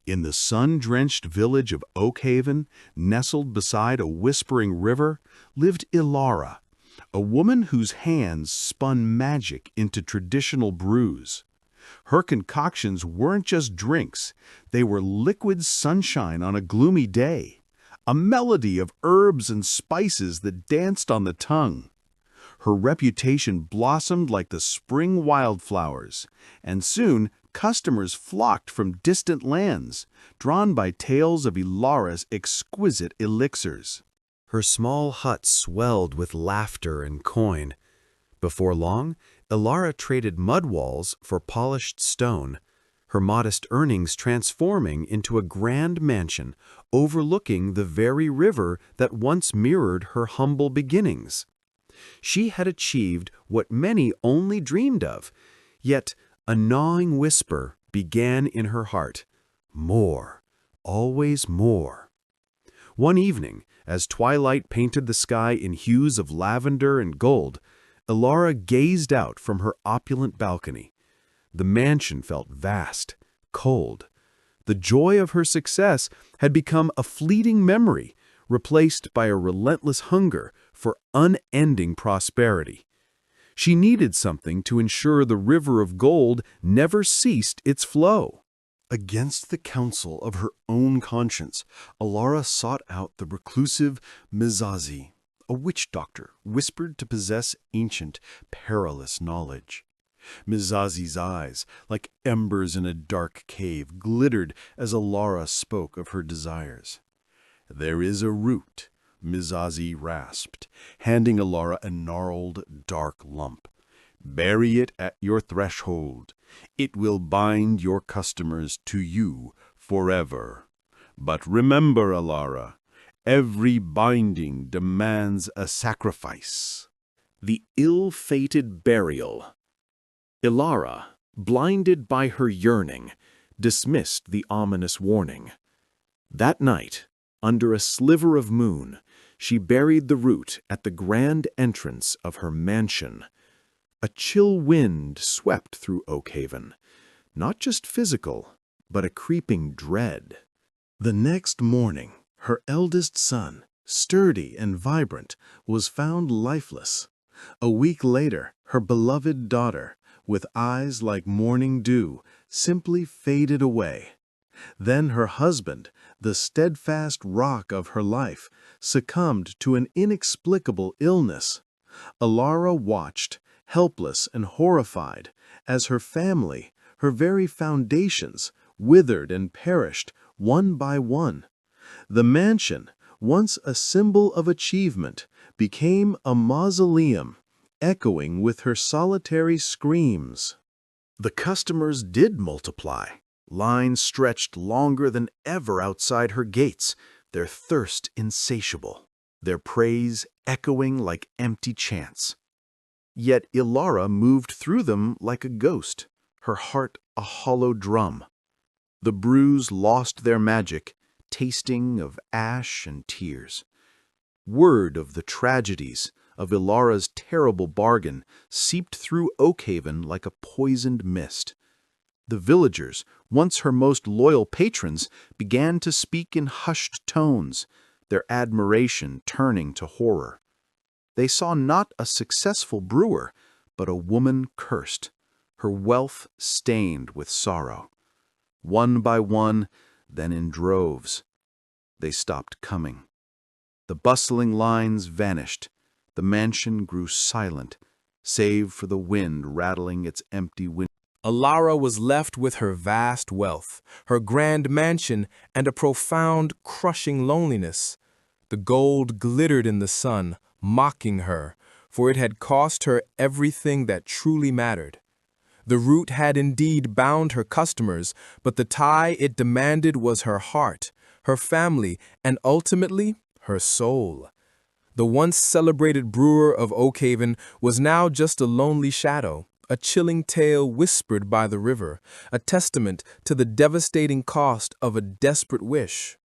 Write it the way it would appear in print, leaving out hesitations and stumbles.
In the sun-drenched village of Oakhaven, nestled beside a whispering river, lived Ilara, a woman whose hands spun magic into traditional brews. Her concoctions weren't just drinks, they were liquid sunshine on a gloomy day, a melody of herbs and spices that danced on the tongue. Her reputation blossomed like the spring wildflowers, and soon customers flocked from distant lands, drawn by tales of Ilara's exquisite elixirs. Her small hut swelled with laughter and coin. Before long, Ilara traded mud walls for polished stone, her modest earnings transforming into a grand mansion overlooking the very river that once mirrored her humble beginnings. She had achieved what many only dreamed of, yet a gnawing whisper began in her heart. More, always more. One evening, as twilight painted the sky in hues of lavender and gold, Ilara gazed out from her opulent balcony. The mansion felt vast, cold. The joy of her success had become a fleeting memory, replaced by a relentless hunger for unending prosperity. She needed something to ensure the river of gold never ceased its flow. Against the counsel of her own conscience, Ilara sought out the reclusive Mizazi, a witch doctor whispered to possess ancient, perilous knowledge. Mizazi's eyes, like embers in a dark cave, glittered as Ilara spoke of her desires. "There is a root," Mizazi rasped, handing Ilara a gnarled, dark lump. "Bury it at your threshold. It will bind your customers to you forever. But remember, Ilara, every binding demands a sacrifice." The ill-fated burial. Ilara, blinded by her yearning, dismissed the ominous warning. That night, under a sliver of moon, she buried the root at the grand entrance of her mansion. A chill wind swept through Oakhaven, not just physical, but a creeping dread. The next morning, her eldest son, sturdy and vibrant, was found lifeless. A week later, her beloved daughter, with eyes like morning dew, simply faded away. Then her husband, the steadfast rock of her life, succumbed to an inexplicable illness. Ilara watched, helpless and horrified, as her family, her very foundations, withered and perished one by one. The mansion, once a symbol of achievement, became a mausoleum, echoing with her solitary screams. The customers did multiply. Lines stretched longer than ever outside her gates, their thirst insatiable, their praise echoing like empty chants. Yet Ilara moved through them like a ghost, her heart a hollow drum. The brews lost their magic, tasting of ash and tears. Word of the tragedies, of Ilara's terrible bargain, seeped through Oakhaven like a poisoned mist. The villagers, once her most loyal patrons, began to speak in hushed tones, their admiration turning to horror. They saw not a successful brewer, but a woman cursed, her wealth stained with sorrow. One by one, then in droves, they stopped coming. The bustling lines vanished. The mansion grew silent, save for the wind rattling its empty windows. Ilara was left with her vast wealth, her grand mansion, and a profound, crushing loneliness. The gold glittered in the sun, mocking her, for it had cost her everything that truly mattered. The root had indeed bound her customers, but the tie it demanded was her heart, her family, and ultimately, her soul. The once celebrated brewer of Oakhaven was now just a lonely shadow, a chilling tale whispered by the river, a testament to the devastating cost of a desperate wish.